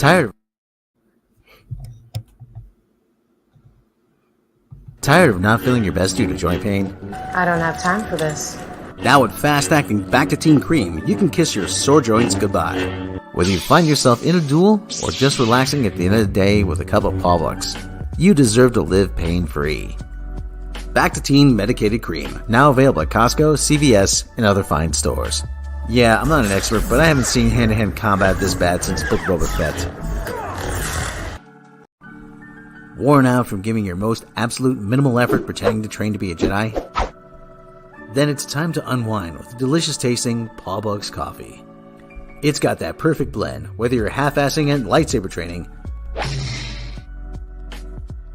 Tired of not feeling your best due to joint pain? I don't have time for this. Now with fast-acting Back-to-Teen Cream, you can kiss your sore joints goodbye. Whether you find yourself in a duel or just relaxing at the end of the day with a cup of Pawbucks, you deserve to live pain-free. Back-to-Teen Medicated Cream, now available at Costco, CVS, and other fine stores. Yeah, I'm not an expert, but I haven't seen hand-to-hand combat this bad since Book Boba Fett. Worn out from giving your most absolute minimal effort pretending to train to be a Jedi? Then it's time to unwind with delicious tasting Pawbucks coffee. It's got that perfect blend, whether you're half-assing it lightsaber training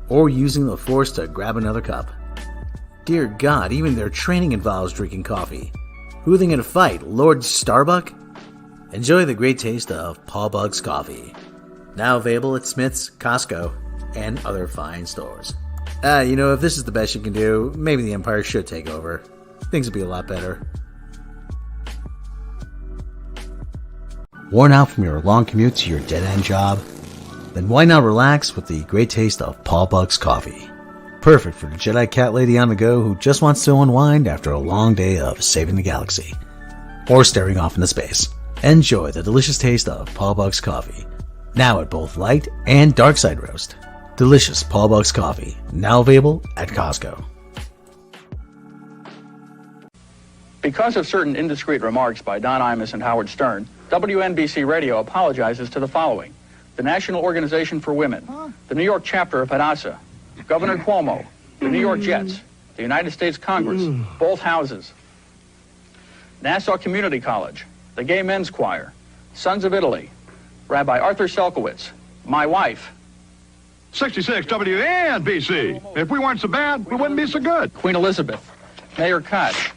or using the Force to grab another cup. Dear God, even their training involves drinking coffee. Who are they going to fight, Lord Starbuck? Enjoy the great taste of Pawbucks coffee. Now available at Smith's, Costco, and other fine stores. If this is the best you can do, maybe the Empire should take over. Things would be a lot better. Worn out from your long commute to your dead-end job? Then why not relax with the great taste of Pawbucks coffee? Perfect for the Jedi cat lady on the go who just wants to unwind after a long day of saving the galaxy or staring off into space. Enjoy the delicious taste of Pawbucks coffee. Now at both light and dark side roast. Delicious Pawbucks coffee, now available at Costco. Because of certain indiscreet remarks by Don Imus and Howard Stern, WNBC Radio apologizes to the following: the National Organization for Women, the New York chapter of Hadassah, Governor Cuomo, the New York Jets, the United States Congress, both houses, Nassau Community College, the Gay Men's Choir, Sons of Italy, Rabbi Arthur Selkowitz, my wife, 66 WNBC. If we weren't so bad, we wouldn't be so good. Queen Elizabeth, Mayor Koch.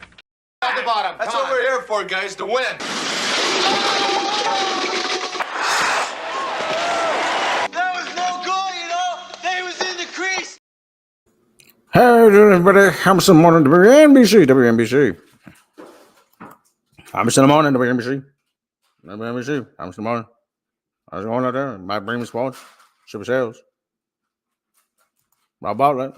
At the bottom. That's what we're here for, guys, to win. That was no goal, They was in the crease. Hey, everybody. I'm some morning WNBC. I'm some morning WNBC. I'm some morning. I was going out there. My brain was Super sales. My bottle.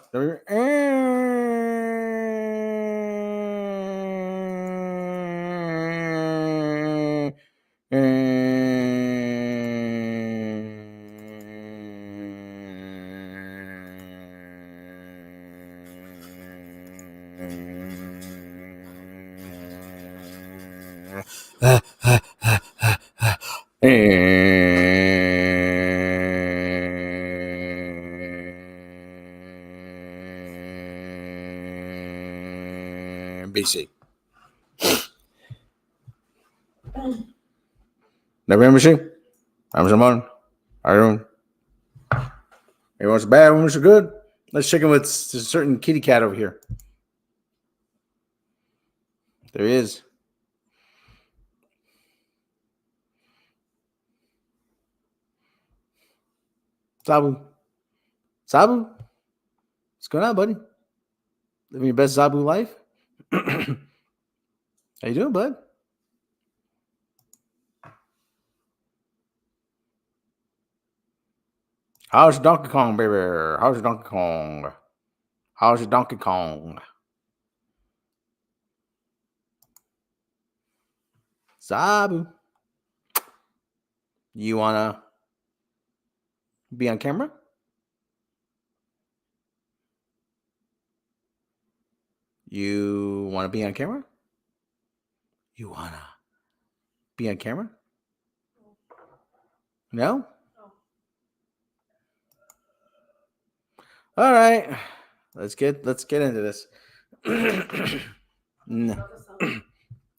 BC. November machine. I'm someone. I don't. Everyone's bad, everyone's good. Let's check in with a certain kitty cat over here. There he is. Sabu. What's going on, buddy? Living your best Zabu life? How you doing, bud? How's Donkey Kong, baby? How's Donkey Kong? Zabu. You wanna be on camera? You want to be on camera? You want to be on camera? No? All right. Let's get into this. No.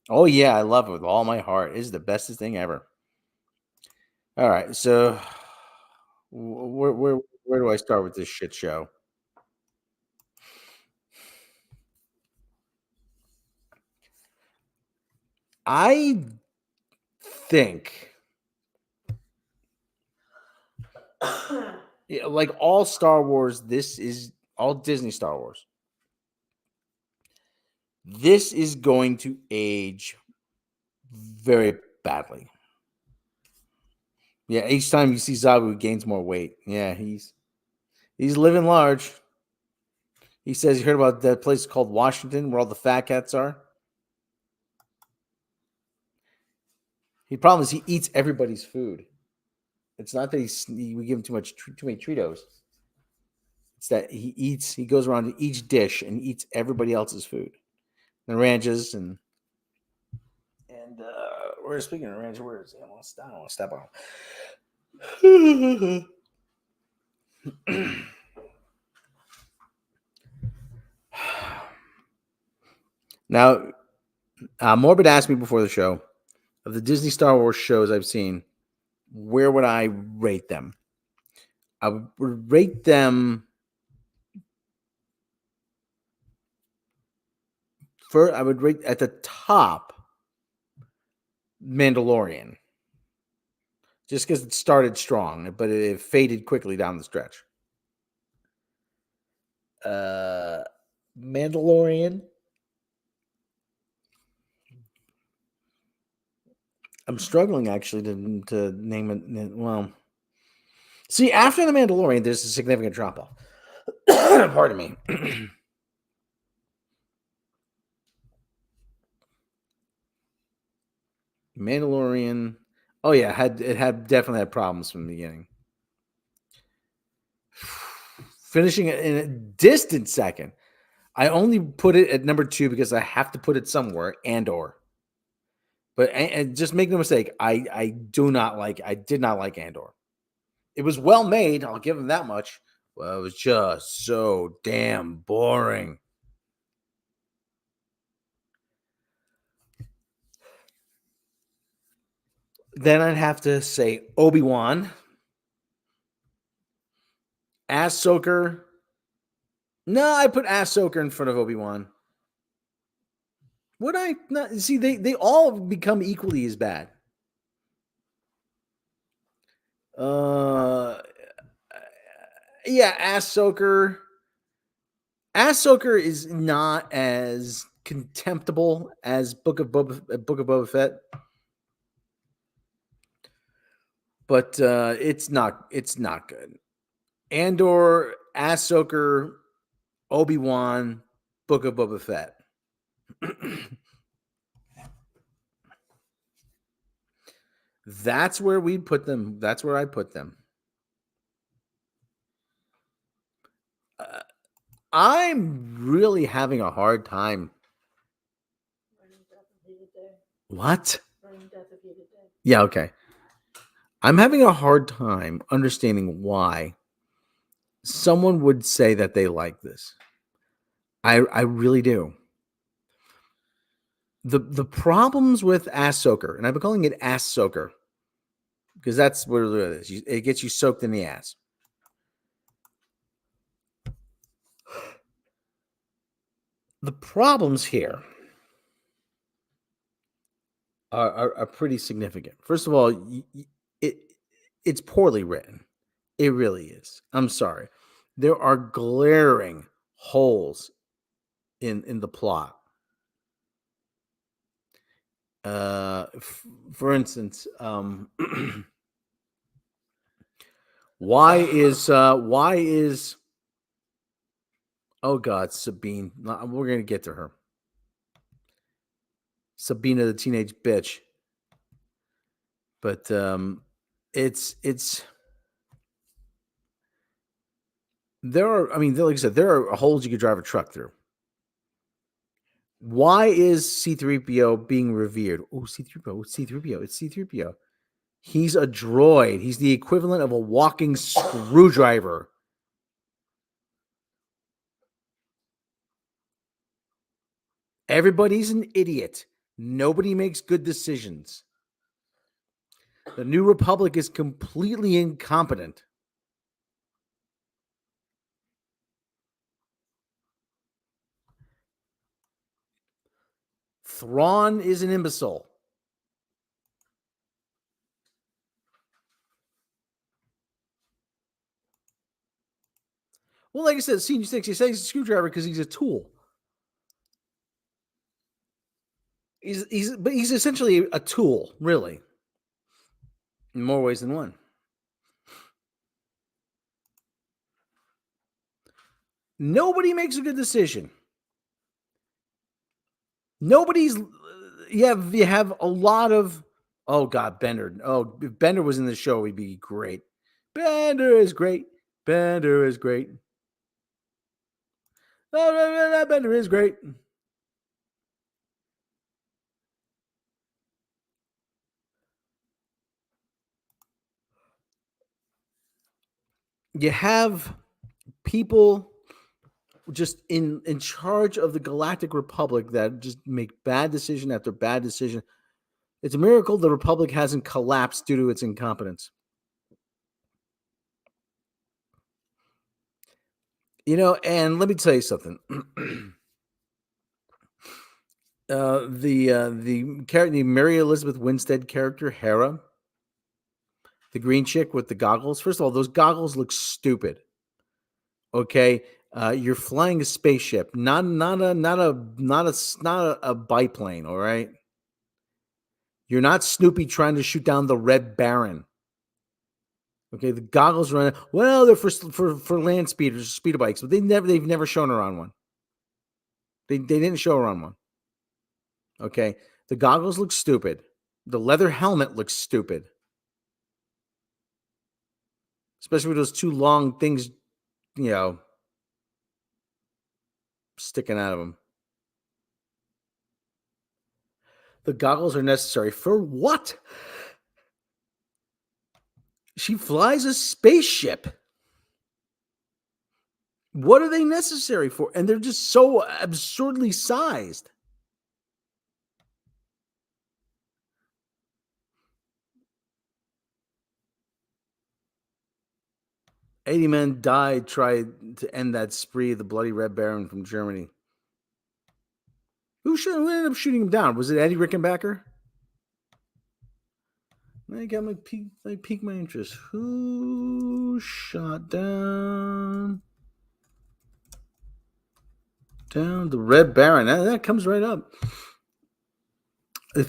Oh yeah, I love it with all my heart. It is the bestest thing ever. All right. So where do I start with this shit show? I think, like all Star Wars, this is all Disney Star Wars. This is going to age very badly Yeah, each time you see Zabu, he gains more weight. Yeah, he's living large. He says you heard about that place called Washington where all the fat cats are. The problem is he eats everybody's food. It's not that we give him too many Cheetos. It's that he goes around to each dish and eats everybody else's food. The ranches and we're speaking of ranch. Where is he? I don't want to step on him. Now, Morbid asked me before the show, of the Disney Star Wars shows I've seen, where would I rate them? I would rate them I would rate at the top Mandalorian. Just because it started strong, but it faded quickly down the stretch. Mandalorian. I'm struggling actually to name it. Well, see, after the Mandalorian, there's a significant drop off. Pardon me. Mandalorian. Oh yeah, it had definitely had problems from the beginning. Finishing it in a distant second. I only put it at number 2 because I have to put it somewhere. Andor. But and just make no mistake, I did not like Andor. It was well made, I'll give him that much. Well, it was just so damn boring. Then I'd have to say Obi-Wan, Ahsoka. No, I put Ahsoka in front of Obi-Wan. Would I not see? They all become equally as bad. Yeah, Ahsoka. Ahsoka is not as contemptible as Book of Boba Fett, but it's not good. Andor, Ahsoka, Obi-Wan, Book of Boba Fett. That's where we put them. That's where I put them. I'm really having a hard time. What? Yeah, okay. I'm having a hard time understanding why someone would say that they like this. I really do. The problems with Ahsoka, and I've been calling it Ahsoka because that's what it is. It gets you soaked in the ass. The problems here are pretty significant. First of all, it's poorly written. It really is. I'm sorry. There are glaring holes in the plot. For instance, why is oh God, Sabine? We're gonna get to her. Sabina, the teenage bitch. But it's there are. I mean, like I said, there are holes you could drive a truck through. Why is C-3PO being revered? Oh, C-3PO. It's C-3PO. It's C-3PO. He's a droid. He's the equivalent of a walking screwdriver. Everybody's an idiot. Nobody makes good decisions. The New Republic is completely incompetent. Thrawn is an imbecile. Well, like I said, Scene 6, he says he's a screwdriver because he's a tool. He's essentially a tool, really. In more ways than one. Nobody makes a good decision. Nobody's. You have a lot of. Oh God, Bender. Oh, if Bender was in the show, he'd be great. Bender is great. Bender is great. Oh, Bender is great. You have people just in charge of the Galactic Republic that just make bad decision after bad decision. It's a miracle the Republic hasn't collapsed due to its incompetence. And let me tell you something. The Mary Elizabeth Winstead character, Hera, the green chick with the goggles. First of all, those goggles look stupid. Okay, you're flying a spaceship, not a biplane. All right, you're not Snoopy trying to shoot down the Red Baron. Okay, the goggles run. Well, they're for land speeders, speeder bikes, but they've never shown her on one. They didn't show her on one. Okay, the goggles look stupid. The leather helmet looks stupid, especially with those two long things, sticking out of them. The goggles are necessary for what? She flies a spaceship. What are they necessary for? And they're just so absurdly sized. "80 men died trying to end that spree of the bloody Red Baron from Germany." Who ended up shooting him down? Was it Eddie Rickenbacker? I got my piqued my interest. Who shot down the Red Baron? That comes right up. The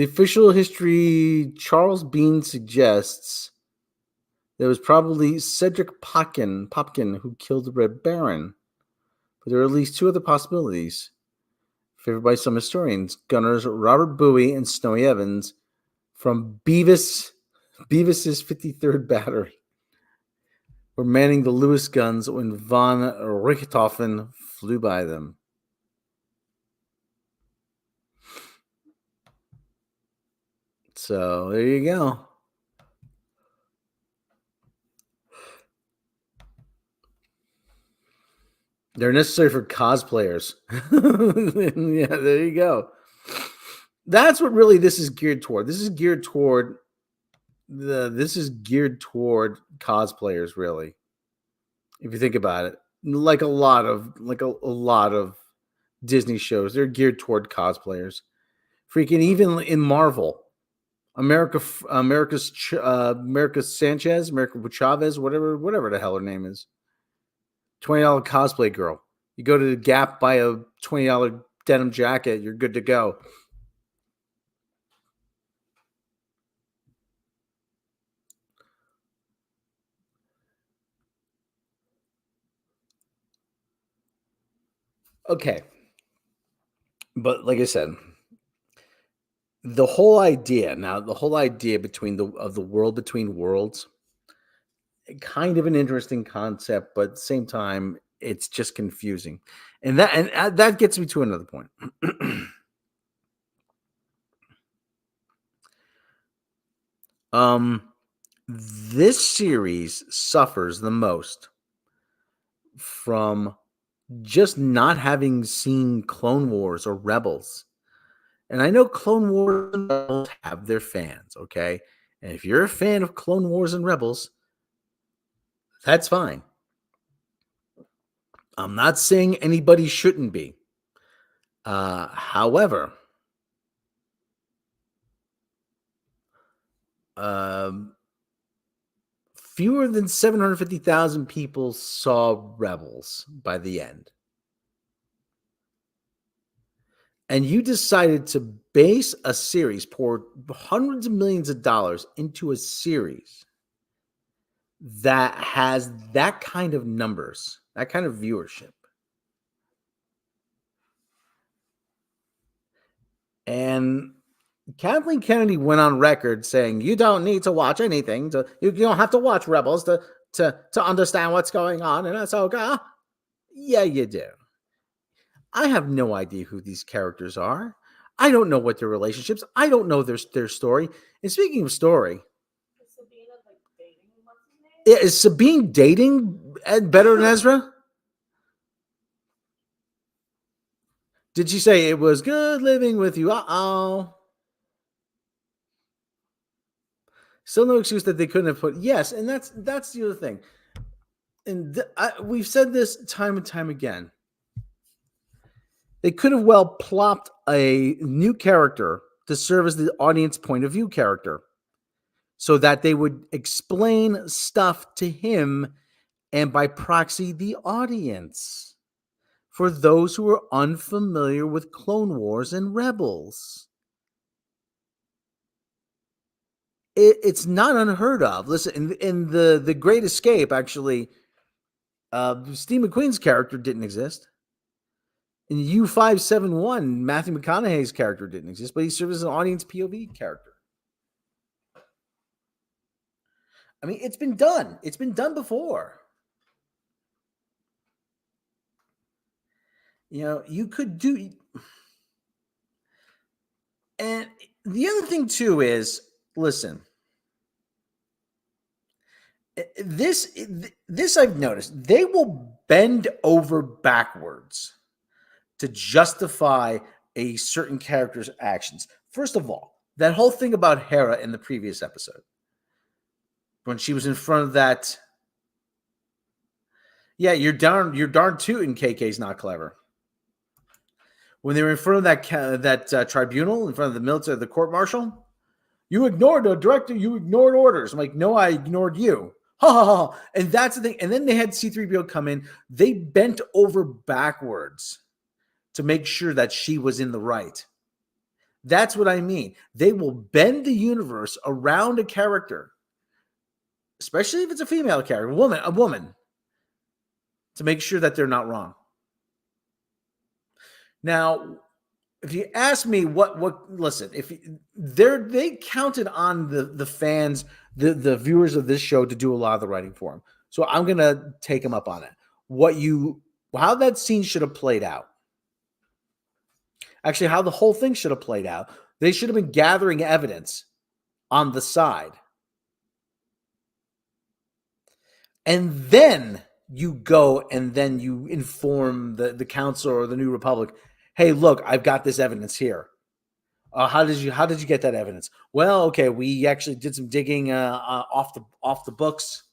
official history, Charles Bean suggests there was probably Cedric Popkin who killed the Red Baron. But there are at least two other possibilities, favored by some historians. Gunners Robert Bowie and Snowy Evans from Beavis's 53rd Battery were manning the Lewis guns when von Richthofen flew by them. So there you go. They're necessary for cosplayers. Yeah, there you go. That's what really this is geared toward. This is geared toward cosplayers, really. If you think about it, like a lot of Disney shows, they're geared toward cosplayers. Freaking even in Marvel, America Sanchez, America Chavez, whatever the hell her name is. $20 cosplay girl. You go to the Gap, buy a $20 denim jacket, you're good to go. Okay. But like I said, the whole idea between the world between worlds, kind of an interesting concept, but at the same time, it's just confusing. And that gets me to another point. This series suffers the most from just not having seen Clone Wars or Rebels. And I know Clone Wars and Rebels have their fans, okay? And if you're a fan of Clone Wars and Rebels, that's fine. I'm not saying anybody shouldn't be. However, fewer than 750,000 people saw Rebels by the end. And you decided to base a series, pour hundreds of millions of dollars into a series that has that kind of numbers, that kind of viewership. And Kathleen Kennedy went on record saying, "You don't need to watch anything. You don't have to watch Rebels to understand what's going on in Ahsoka." Yeah, you do. I have no idea who these characters are. I don't know what their relationships. I don't know their story. And speaking of story, is Sabine dating better than Ezra? Did she say it was good living with you? Still no excuse that they couldn't have put yes, and that's the other thing. And we've said this time and time again. They could have well plopped a new character to serve as the audience point of view character, so that they would explain stuff to him and by proxy the audience, for those who are unfamiliar with Clone Wars and Rebels. It's not unheard of. Listen, in the Great Escape, actually, Steve McQueen's character didn't exist. In U571, Matthew McConaughey's character didn't exist, but he served as an audience POV character. I mean, it's been done. It's been done before. You know, you could do. And the other thing, too, is, listen, this I've noticed. They will bend over backwards to justify a certain character's actions. First of all, that whole thing about Hera in the previous episode, when she was in front of that, yeah, you're darn tootin' KK's not clever. When they were in front of that tribunal, in front of the military, the court martial, you ignored the director, you ignored orders. I'm like, no, I ignored you. Ha ha ha. And that's the thing. And then they had C-3PO come in. They bent over backwards to make sure that she was in the right. That's what I mean. They will bend the universe around a character, especially if it's a female character, a woman, to make sure that they're not wrong. Now, if you ask me listen, if they counted on the fans, the viewers of this show to do a lot of the writing for them. So I'm going to take them up on it. How that scene should have played out. Actually, how the whole thing should have played out. They should have been gathering evidence on the side. And then you go and then you inform the council or the New Republic, hey, look, I've got this evidence here. How did you get that evidence? Well, okay, we actually did some digging off the books.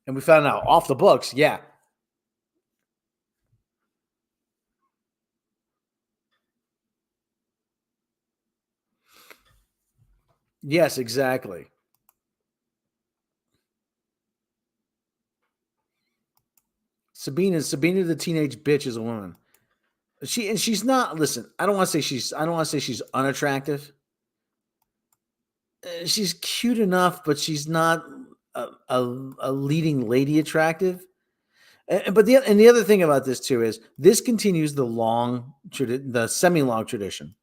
And we found out off the books, yeah. Yes, exactly. Sabina the teenage bitch is a woman. She's not. Listen, I don't want to say she's unattractive. She's cute enough, but she's not a leading lady attractive. But the other thing about this too is this continues the semi-long tradition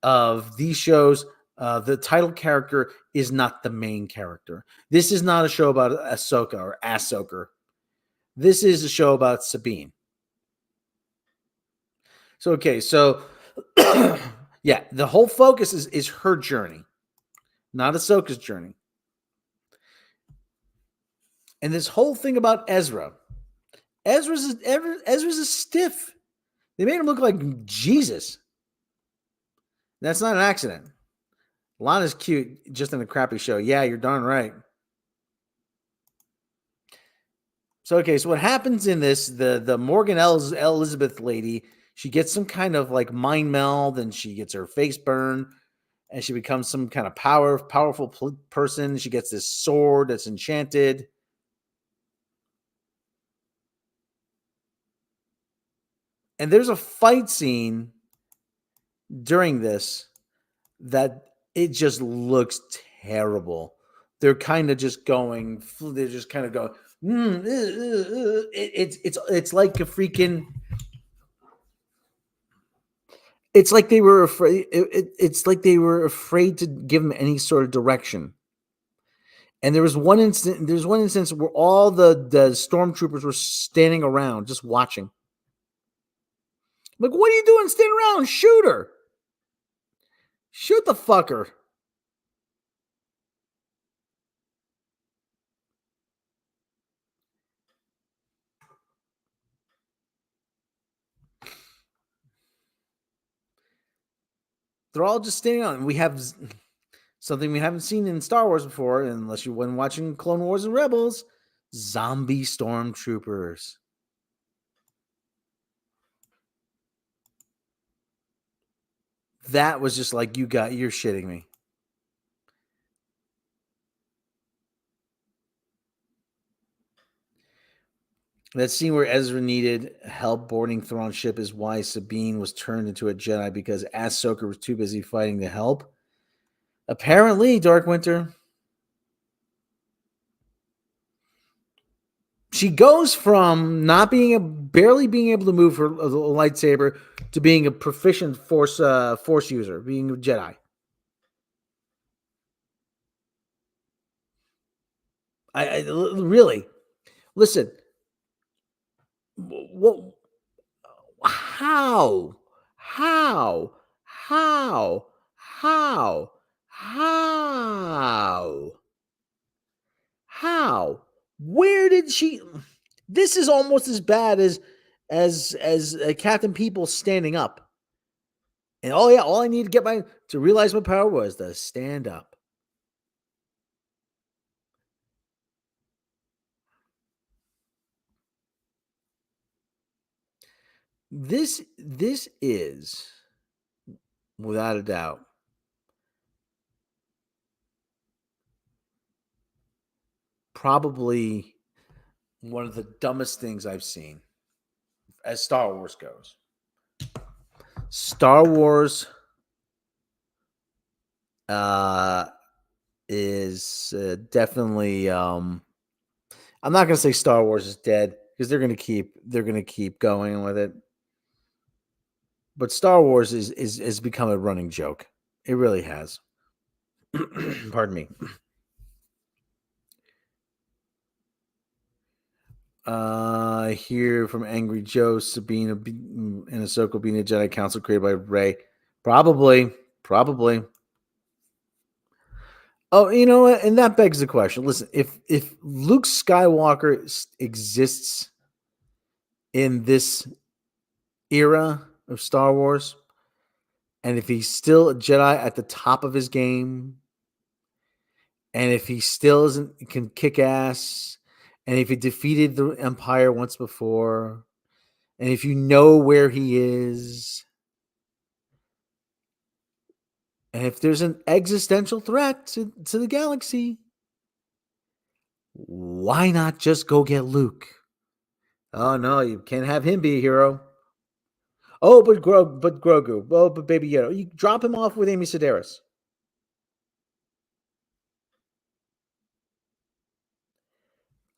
of these shows. The title character is not the main character. This is not a show about Ahsoka or Ahsoka. This is a show about Sabine. So yeah, the whole focus is her journey, not Ahsoka's journey. And this whole thing about Ezra's a stiff. They made him look like Jesus. That's not an accident. Lana's cute, just in a crappy show. Yeah, you're darn right. So what happens in this, the Morgan Elizabeth lady, she gets some kind of like mind meld and she gets her face burned and she becomes some kind of powerful person. She gets this sword that's enchanted. And there's a fight scene during this that it just looks terrible. They're kind of just going. They're just kind of going. It's like a freaking. It's like they were afraid. It's like they were afraid to give him any sort of direction. And there was one instance. There's one instance where all the stormtroopers were standing around, just watching. Like, what are you doing? Standing around? Shoot her! Shoot the fucker! They're all just standing on. We have something we haven't seen in Star Wars before, unless you've been watching Clone Wars and Rebels. Zombie stormtroopers. That was just like, you're shitting me. That scene where Ezra needed help boarding Thrawn ship is why Sabine was turned into a Jedi, because Ahsoka was too busy fighting to help. Apparently, Dark Winter. She goes from barely being able to move her lightsaber to being a proficient force user, being a Jedi. I really listen. What? How? Where did she? This is almost as bad as Captain People standing up. And all I need to realize my power was to stand up. This is, without a doubt, probably one of the dumbest things I've seen as Star Wars goes. Star Wars is definitely. I'm not going to say Star Wars is dead, because they're going to keep going with it. But Star Wars is become a running joke. It really has. Pardon me. I hear from Angry Joe, Sabine and Ahsoka being a Jedi Council created by Rey. Probably. Oh, you know what? And that begs the question. Listen, if Luke Skywalker exists in this era of Star Wars, and if he's still a Jedi at the top of his game, and if he still can kick ass, and if he defeated the Empire once before, and if you know where he is, and if there's an existential threat to the galaxy, why not just go get Luke? Oh, no, you can't have him be a hero. Oh, but Grogu. Oh, but Baby Yoda. You drop him off with Amy Sedaris.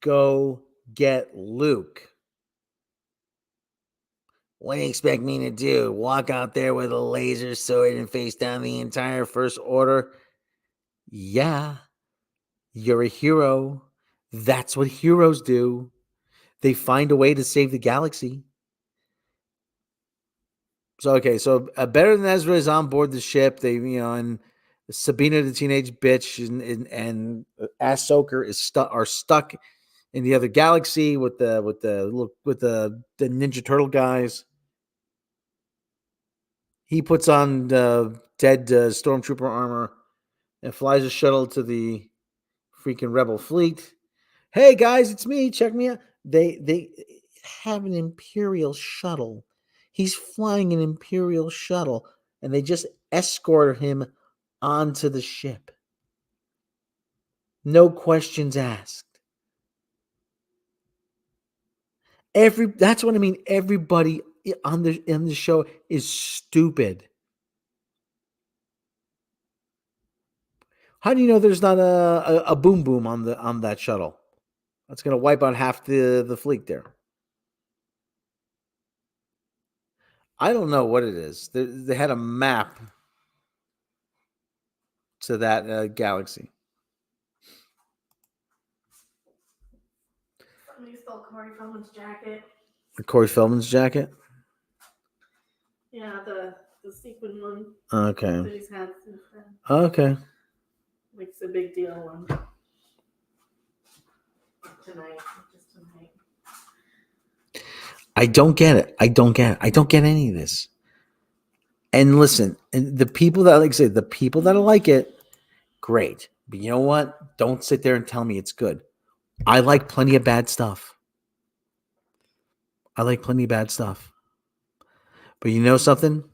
Go get Luke. What do you expect me to do? Walk out there with a laser sword and face down the entire First Order? Yeah, you're a hero. That's what heroes do. They find a way to save the galaxy. So better than Ezra is on board the ship. And Sabina, the teenage bitch, and Ahsoka are stuck in the other galaxy with the Ninja Turtle guys. He puts on dead stormtrooper armor and flies a shuttle to the freaking rebel fleet. Hey guys, it's me. Check me out. They have an Imperial shuttle. He's flying an Imperial shuttle, and they just escort him onto the ship. No questions asked. That's what I mean. Everybody in the show is stupid. How do you know there's not a boom boom on that shuttle? That's going to wipe out half the fleet there. I don't know what it is. They had a map to that galaxy. Somebody stole Corey Feldman's jacket. Corey Feldman's jacket? Yeah, the sequin one. Okay. That he's had since then. Okay. Makes a big deal one. Tonight. Just tonight. I don't get it. I don't get any of this. And listen, and the people that like I say, the people that like it, great. But you know what? Don't sit there and tell me it's good. I like plenty of bad stuff. But you know something?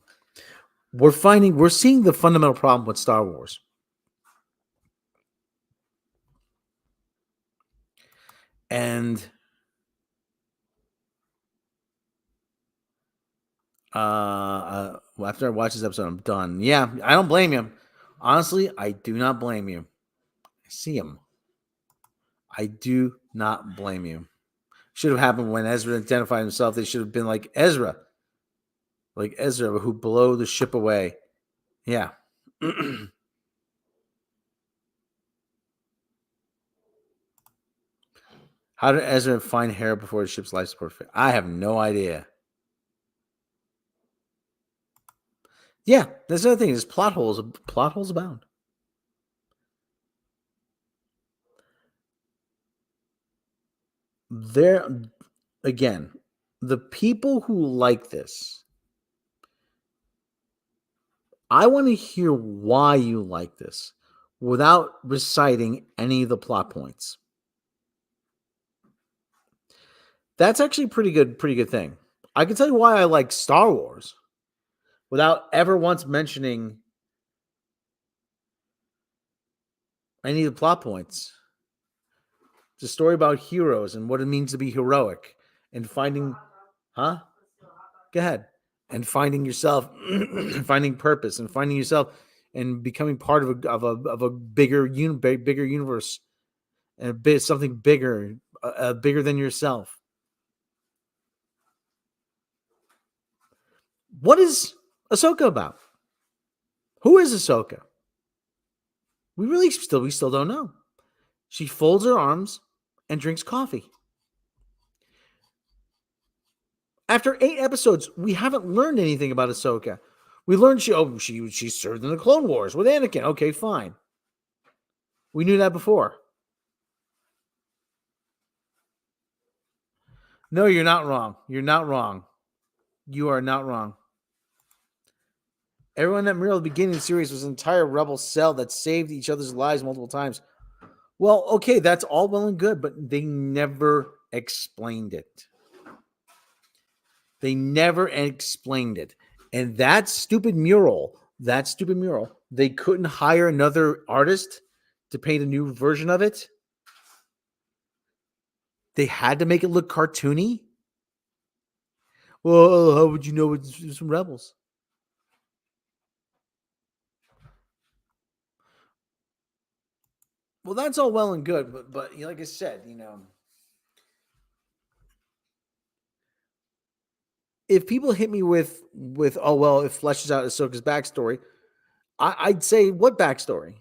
We're seeing the fundamental problem with Star Wars. And after I watch this episode, I'm done. Yeah, I don't blame you. Honestly, I do not blame you. I see him. I do not blame you. Should have happened when Ezra identified himself. They should have been like Ezra, who blow the ship away. Yeah. How did Ezra find Hera before the ship's life support failed? I have no idea. Yeah, that's the other thing. Is plot holes abound. There, again, the people who like this, I want to hear why you like this without reciting any of the plot points. That's actually a pretty good thing. I can tell you why I like Star Wars without ever once mentioning any of the plot points. It's a story about heroes and what it means to be heroic and finding, Go ahead. And finding yourself, finding purpose, and finding yourself, and becoming part of a bigger universe, and something bigger, bigger than yourself. What is Ahsoka about? Who is Ahsoka? We still don't know. She folds her arms and drinks coffee. After 8 episodes, we haven't learned anything about Ahsoka. We learned she served in the Clone Wars with Anakin. Okay, fine. We knew that before. No, you're not wrong. You're not wrong. You are not wrong. Everyone that Muriel at the beginning of the series was an entire rebel cell that saved each other's lives multiple times. Well, okay, that's all well and good, but they never explained it. They never explained it. And that stupid mural, they couldn't hire another artist to paint a new version of it. They had to make it look cartoony. Well, how would you know it's from Rebels? Well, that's all well and good, but like I said, if people hit me with oh well, it fleshes out Ahsoka's backstory, I'd say what backstory?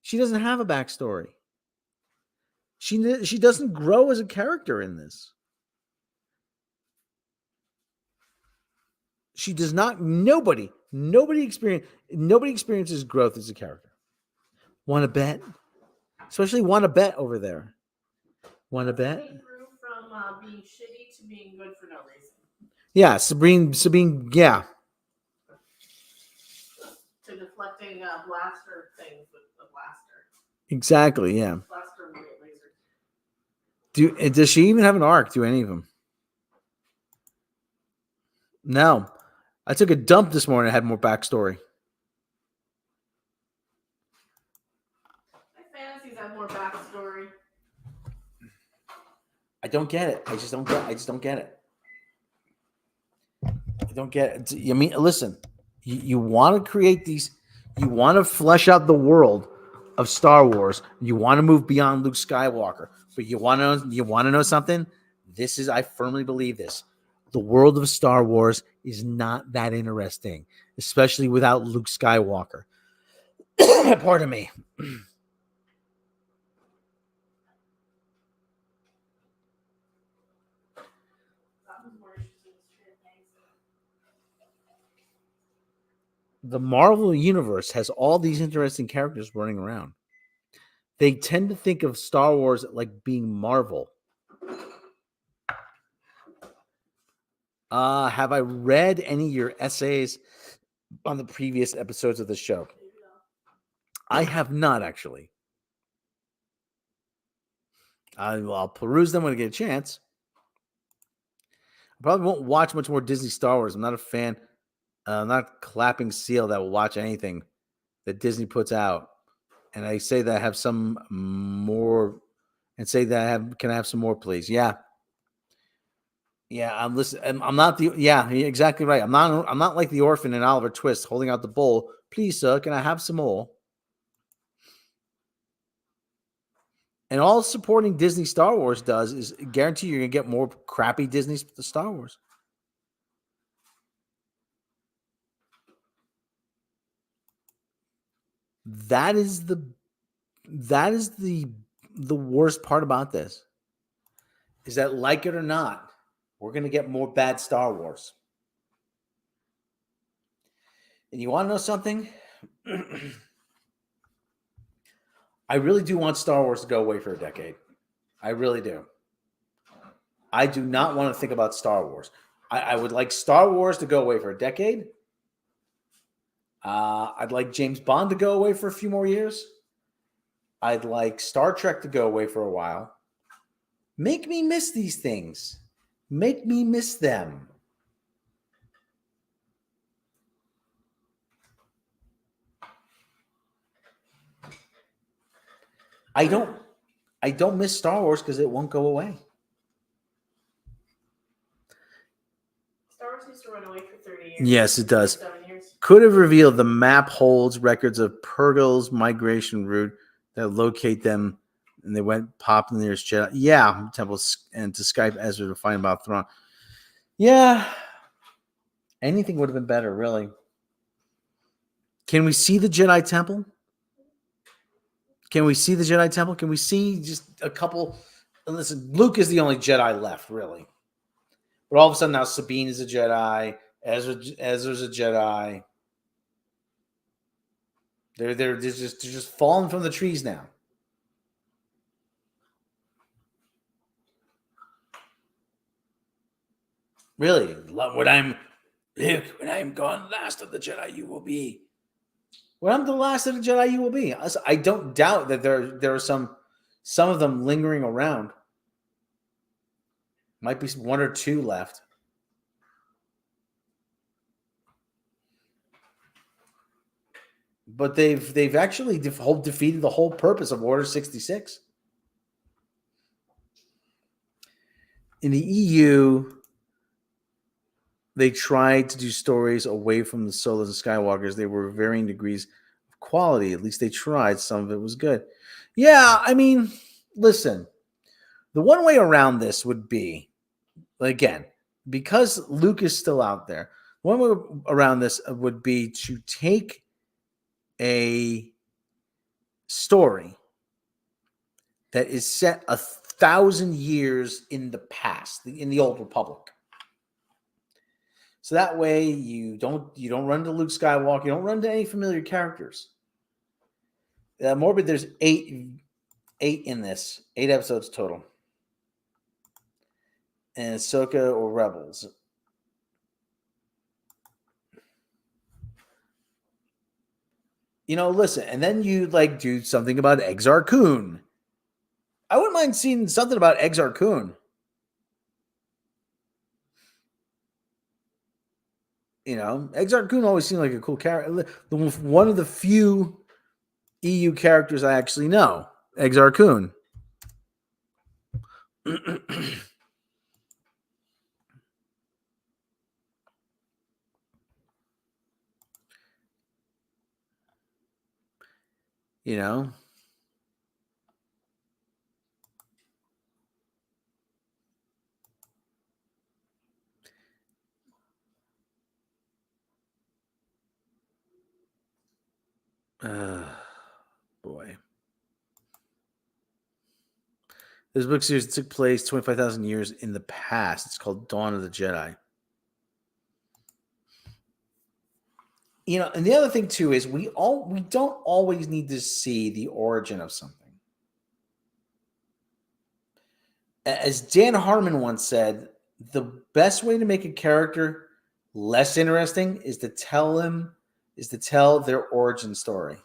She doesn't have a backstory. She doesn't grow as a character in this. She does not. Nobody experiences growth as a character. Want to bet? Especially want to bet over there. Want to bet? Came through from being shitty to being good for no reason. Yeah, Sabine, yeah. To deflecting blaster things with a blaster. Exactly, yeah. Blaster laser. Does she even have an arc? Do any of them? No. I took a dump this morning. I had more backstory. My fantasies have more backstory. I don't get it. I just don't get it. I don't get it. I mean, listen, you want to create these, you want to flesh out the world of Star Wars, you want to move beyond Luke Skywalker, but you want to know something? I firmly believe this. The world of Star Wars is not that interesting, especially without Luke Skywalker. Pardon me. The Marvel Universe has all these interesting characters running around. They tend to think of Star Wars like being Marvel. Have I read any of your essays on the previous episodes of the show? I have not, actually. I'll peruse them when I get a chance. I probably won't watch much more Disney Star Wars. I'm not a fan. I'm not clapping seal that will watch anything that Disney puts out. And I say that I have some more, and say that can I have some more, please? Yeah. Yeah, I'm listening. I'm not the. Yeah, you're exactly right. I'm not like the orphan in Oliver Twist holding out the bowl. Please, sir, can I have some more? And all supporting Disney Star Wars does is guarantee you're gonna get more crappy Disney Star Wars. That is the worst part about this. Is that, like it or not, we're gonna get more bad Star Wars. And you want to know something? I really do want Star Wars to go away for a decade. I really do. I do not want to think about Star Wars. I would like Star Wars to go away for a decade. I'd like James Bond to go away for a few more years. I'd like Star Trek to go away for a while. Make me miss these things. Make me miss them. I don't miss Star Wars because it won't go away. Star Wars used to run away for 30 years. Yes, it does. 7 years. Could have revealed the map holds records of Purgil's migration route that locate them, and they went pop in the nearest Jedi. Yeah, temples, and to Skype Ezra to find about Thrawn. Yeah, anything would have been better, really. Can we see the Jedi Temple? Can we see the Jedi Temple? Can we see just a couple? Listen, Luke is the only Jedi left, really. But all of a sudden now Sabine is a Jedi. Ezra's a Jedi. They're just falling from the trees now. Really, when I'm gone, last of the Jedi, you will be. When I'm the last of the Jedi, you will be. I don't doubt that there are some of them lingering around. Might be one or two left. But they've actually defeated the whole purpose of Order 66. In the EU, they tried to do stories away from the Solos and Skywalkers. They were varying degrees of quality. At least they tried. Some of it was good. Yeah, I mean, listen. The one way around this would be, again, because Luke is still out there, one way around this would be to take a story that is set 1,000 years in the past, in the Old Republic. So that way you don't run to Luke Skywalker, you don't run to any familiar characters. Morbid, there's eight in this, 8 episodes total. And Ahsoka or Rebels. Listen, and then you do something about Exar Kun. I wouldn't mind seeing something about Exar Kun. Exar Kun always seemed like a cool character. One of the few EU characters I actually know, Exar Kun. Boy. This book series took place 25,000 years in the past. It's called Dawn of the Jedi. And the other thing too is we don't always need to see the origin of something. As Dan Harmon once said, the best way to make a character less interesting is to tell their origin story.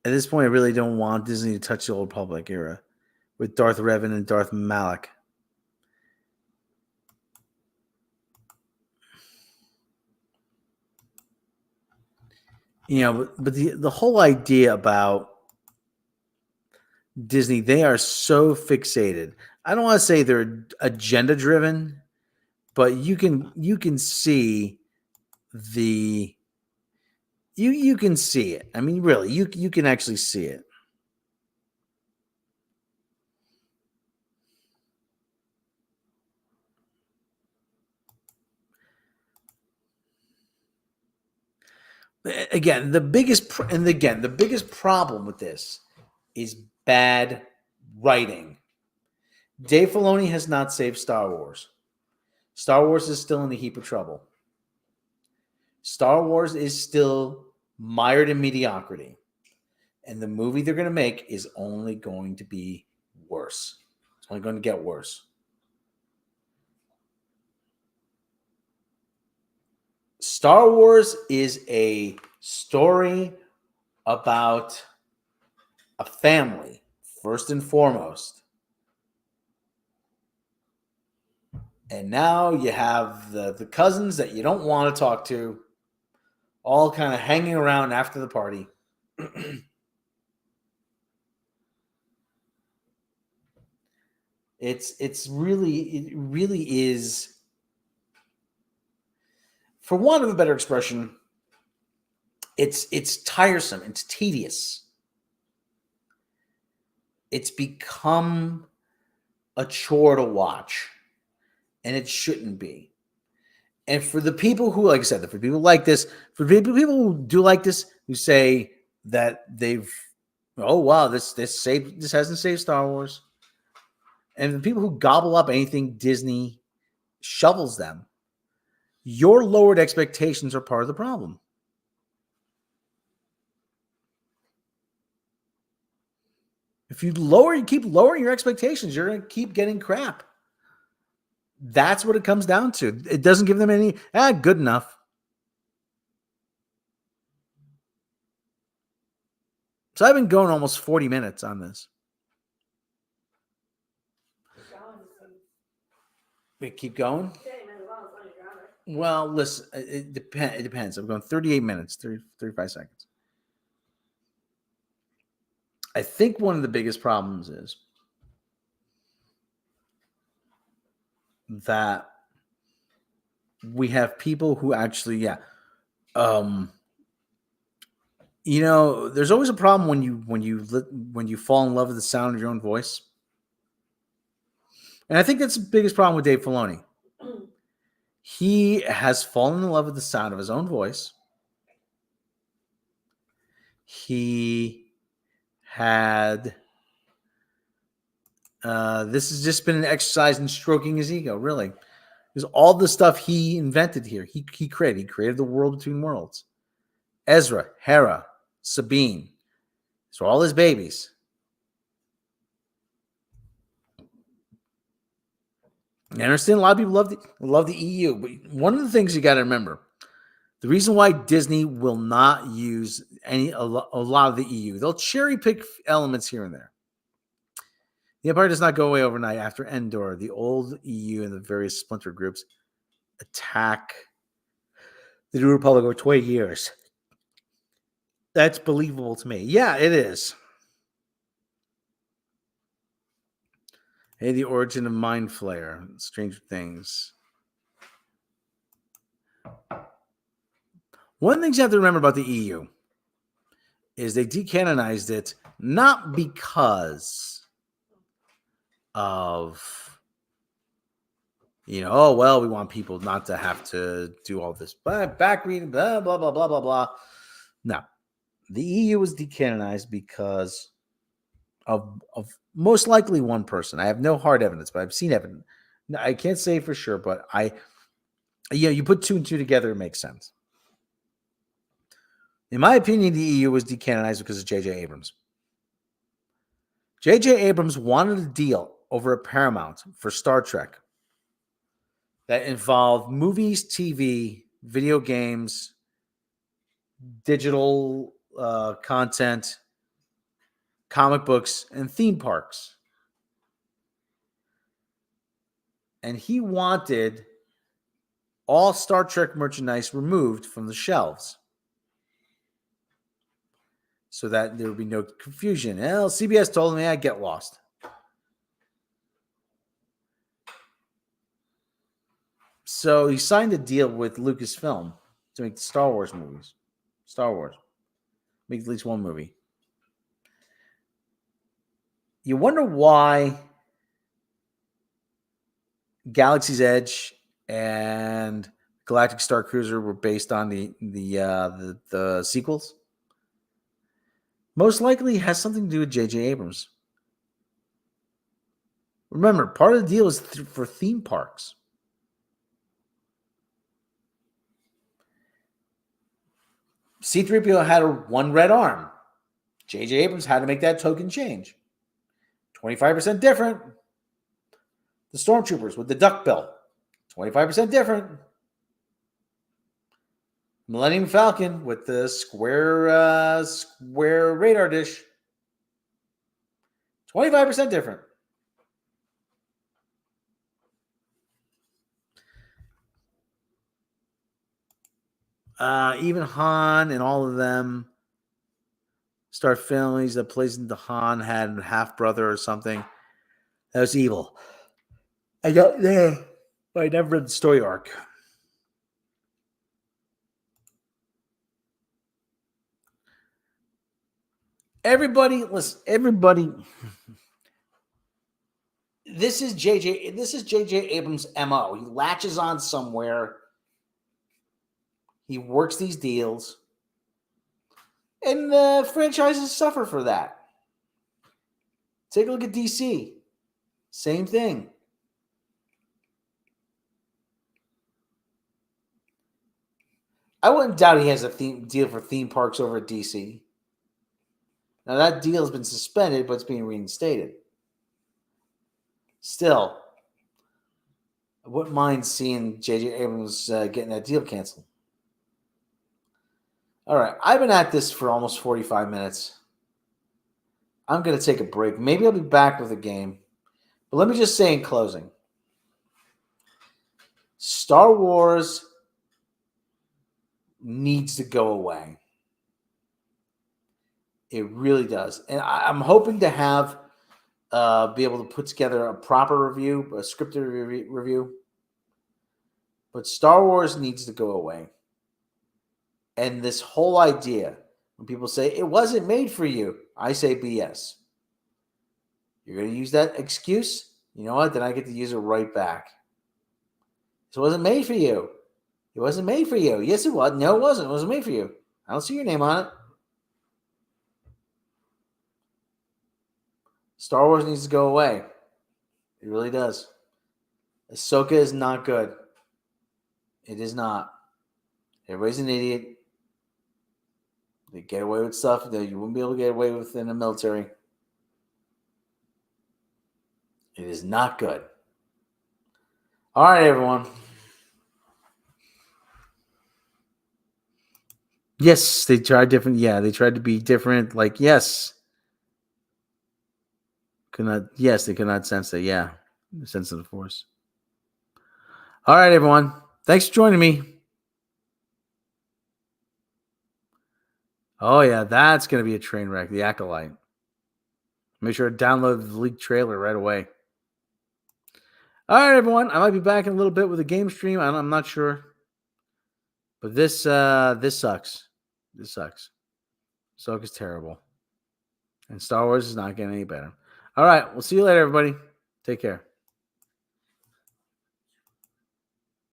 At this point, I really don't want Disney to touch the Old Republic era with Darth Revan and Darth Malak. But the whole idea about Disney, they are so fixated. I don't want to say they're agenda driven, but you can see you can see it. I mean, really, you can actually see it. Again, the biggest problem with this is bad writing. Dave Filoni has not saved Star Wars. Star Wars is still in a heap of trouble. Star Wars is still mired in mediocrity. And the movie they're going to make is only going to be worse. It's only going to get worse. Star Wars is a story about a family, first and foremost. And now you have the cousins that you don't want to talk to, all kind of hanging around after the party. It really is, for want of a better expression, it's tiresome, it's tedious. It's become a chore to watch, and it shouldn't be. And for the people who, like I said, for people like this, for people who do like this, who say that they've, oh wow, this hasn't saved Star Wars, and the people who gobble up anything Disney shovels them, your lowered expectations are part of the problem. If you keep lowering your expectations, you're going to keep getting crap. That's what it comes down to. It doesn't give them any, good enough. So I've been going almost 40 minutes on this. We keep going? Well, listen, it depends. I'm going 38 minutes, 35 seconds. I think one of the biggest problems is that we have people who actually, there's always a problem when you fall in love with the sound of your own voice. And I think that's the biggest problem with Dave Filoni. He has fallen in love with the sound of his own voice. He had this has just been an exercise in stroking his ego, really. Because all the stuff he invented here, he created the world between worlds. Ezra, Hera, Sabine. These are all his babies. I understand a lot of people love the EU, but one of the things you got to remember, the reason why Disney will not use a lot of the EU, they'll cherry pick elements here and there. The Empire does not go away overnight. After Endor, the old EU and the various splinter groups attack the New Republic over 20 years. That's believable to me. Yeah, it is. Hey, the origin of Mind Flayer, Stranger Things. One of the things you have to remember about the EU is they decanonized it not because of Oh, well, we want people not to have to do all this back reading, blah, blah, blah, blah, blah, blah. No. The EU was decanonized because of most likely one person. I have no hard evidence, but I've seen evidence. I can't say for sure, but you put 2 and 2 together, it makes sense. In my opinion, the EU was decanonized because of J.J. Abrams. J.J. Abrams wanted a deal over at Paramount for Star Trek that involved movies, TV, video games, digital content, comic books, and theme parks. And he wanted all Star Trek merchandise removed from the shelves so that there would be no confusion. Well, CBS told me I'd get lost. So he signed a deal with Lucasfilm to make the Star Wars movies. Star Wars. Make at least one movie. You wonder why Galaxy's Edge and Galactic Star Cruiser were based on the sequels. Most likely has something to do with J.J. Abrams. Remember, part of the deal is for theme parks. C-3PO had one red arm. J.J. Abrams had to make that token change. 25% different. The Stormtroopers with the duck bill. 25% different. Millennium Falcon with the square radar dish. 25% different. Even Han and all of them start families that plays into Han had a half brother or something. That was evil. I got there, but I never read the story arc. Everybody, listen. Everybody, this is JJ Abrams' MO. He latches on somewhere. He works these deals, and the franchises suffer for that. Take a look at DC. Same thing. I wouldn't doubt he has a deal for theme parks over at DC. Now, that deal has been suspended, but it's being reinstated. Still, I wouldn't mind seeing J.J. Abrams getting that deal canceled. All right, I've been at this for almost 45 minutes. I'm going to take a break. Maybe I'll be back with a game. But let me just say in closing, Star Wars needs to go away. It really does. And I'm hoping to have be able to put together a proper review, a scripted review. But Star Wars needs to go away. And this whole idea, when people say, it wasn't made for you, I say BS. You're going to use that excuse? You know what? Then I get to use it right back. So it wasn't made for you. It wasn't made for you. Yes, it was. No, it wasn't. It wasn't made for you. I don't see your name on it. Star Wars needs to go away. It really does. Ahsoka is not good. It is not. Everybody's an idiot. They get away with stuff that you wouldn't be able to get away with in the military. It is not good. All right, everyone. Yes, they tried different. Yeah, they tried to be different. Like, yes. They could not sense that. Yeah. The sense of the Force. All right, everyone. Thanks for joining me. Oh, yeah, that's going to be a train wreck, the Acolyte. Make sure to download the leaked trailer right away. All right, everyone. I might be back in a little bit with a game stream. I'm not sure. But this sucks. This sucks. Ahsoka's terrible. And Star Wars is not getting any better. All right, we'll see you later, everybody. Take care.